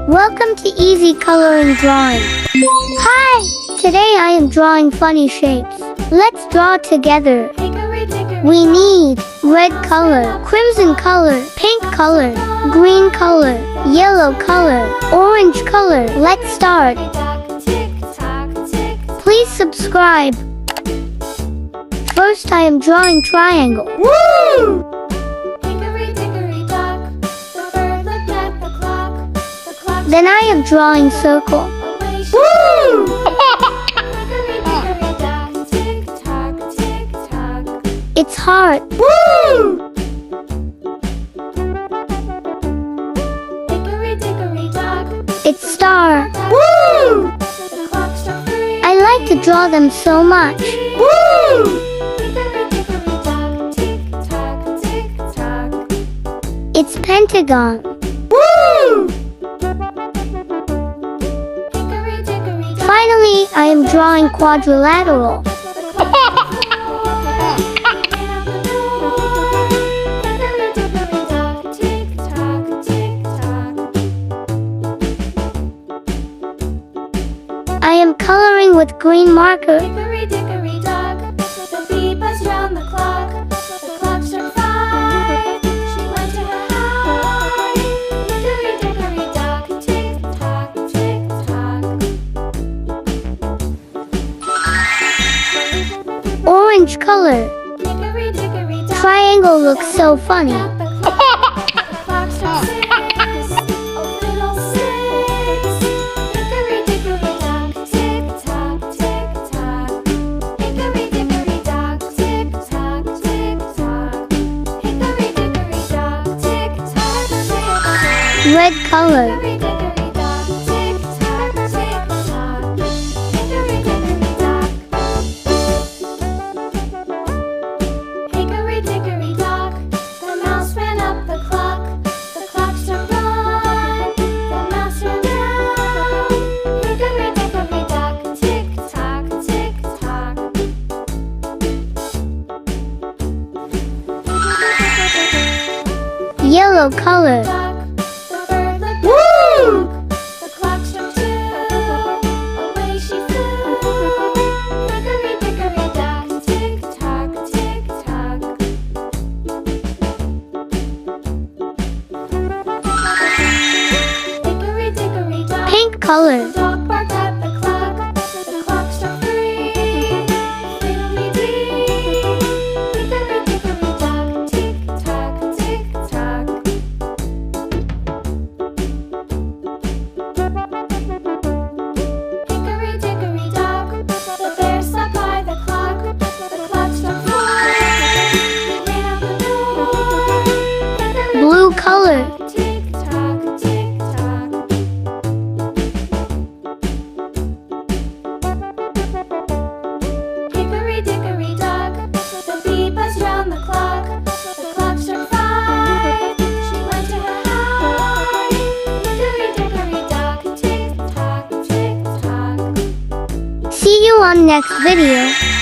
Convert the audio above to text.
Welcome to Easy Coloring Drawing. Hi! Today I am drawing funny shapes. Let's draw together. We need red color, crimson color, pink color, green color, yellow color, orange color. Let's start. Please subscribe. First I am drawing triangle. Woo! Then I am drawing circle. Woo! It's heart. Woo! It's star. Woo! I like to draw them so much. Woo! It's pentagon. Woo! Finally, I am drawing quadrilateral. I am coloring with green marker. Orange color. Triangle looks so funny. Red color. Yellow color. Woo! Pink color. Blue color. See you on next video.